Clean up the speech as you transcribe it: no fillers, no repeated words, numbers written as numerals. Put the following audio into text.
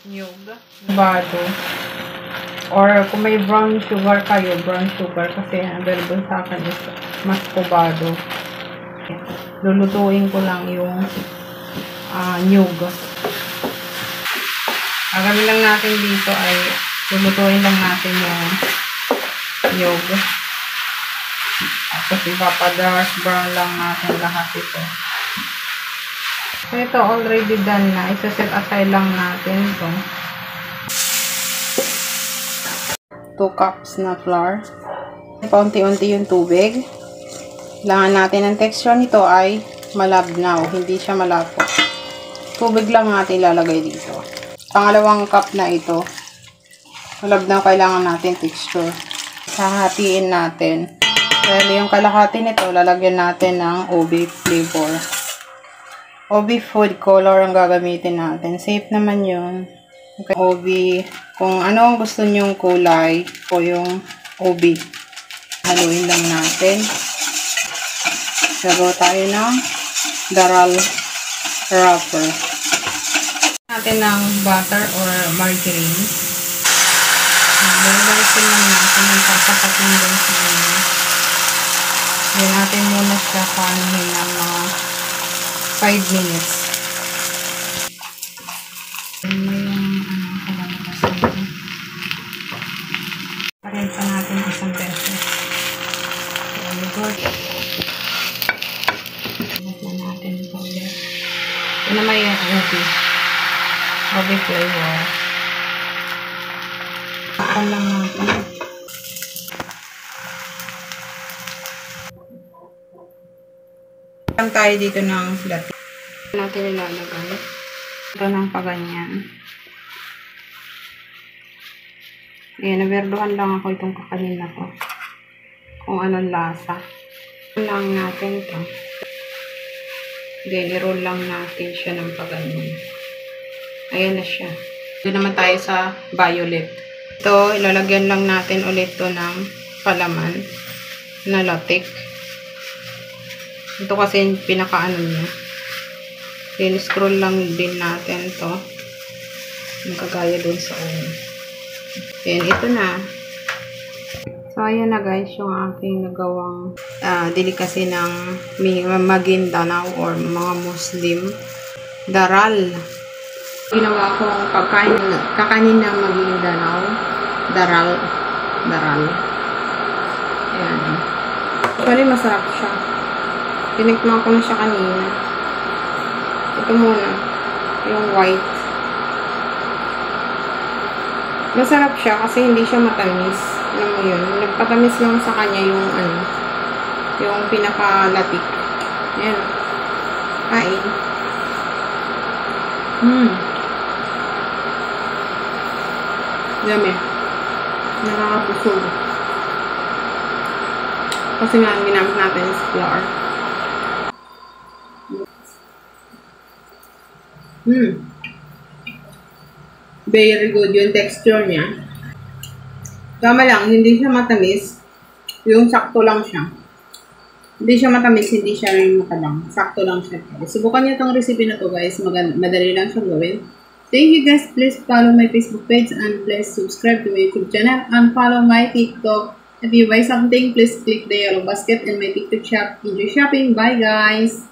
Nyug. Bado. Or kung may brown sugar kayo, brown sugar kasi available sa akin is mas kubado. Lulutuin ko lang yung nyug. Ang gawin lang natin dito ay lulutuin lang natin yung nyug. Tapos ipapadark brown lang natin lahat ito. So ito already done na. Isa-set aside lang natin ito. 2 cups na flour. Paunti-unti yung tubig. Kailangan natin ang texture nito ay malabnaw. Hindi siya malapot. Tubig lang natin ilalagay dito. Pangalawang cup na ito. Malabnaw kailangan natin texture. Hahatiin natin. Dahil yung kalahati nito, lalagyan natin ng OB flavor. OB food color ang gagamitin natin. Safe naman yun. Okay. OB, kung ano ang gusto nyong kulay o yung OB. Haluin lang natin. Gagawa tayo ng daral wrapper. Natin ng butter or margarine. Balikin lang natin yung pasapat ng ganyan. Yan natin muna siya panuhin ng mga 5 minutes. Parensa natin isang beses. Very good. Pinat na natin ito ulit. Ito na may OB flavor. Pakan lang natin. Lang tayo dito ng latte. Natin ilalagay. Ito ng paganyan. Ayan, naberduhan lang ako itong kakanin na to. Kung anong lasa. Lang natin ito. Then, i-roll lang natin siya ng paganyan. Ayan na siya. Ito naman tayo sa violet. Ito, ilalagyan lang natin ulit ito ng palaman na latte. Ito kasi yung pinakaano niya. Then, scroll lang din natin to. Yung kagaya dun sa oven. Then, ito na. So, ayan na guys, yung aking nagawang delicacy ng Maguindanao or mga Muslim. Daral. Ginawa ko ang kakanin ng Maguindanao. Daral. Ayan. Actually, masarap siya. Tinikman ko na siya kanina. Ito muna. Yung white. Masarap siya kasi hindi siya matamis. Alam mo yun. Nagpatamis lang sa kanya yung yung pinakalatik. Ayan. Kain. Dami. Nakakapusog. Kasi nga, ang ginamit natin is flour. Very good yung texture niya. Tama lang, hindi siya matamis. Yung sakto lang siya. Hindi siya matamis, hindi siya rin matabang. Sakto lang siya. Subukan niyo itong recipe na to guys. Madali lang siyang gawin. Thank you guys. Please follow my Facebook page and please subscribe to my YouTube channel and follow my TikTok. If you buy something, please click the yellow basket in my TikTok shop. Enjoy shopping. Bye guys!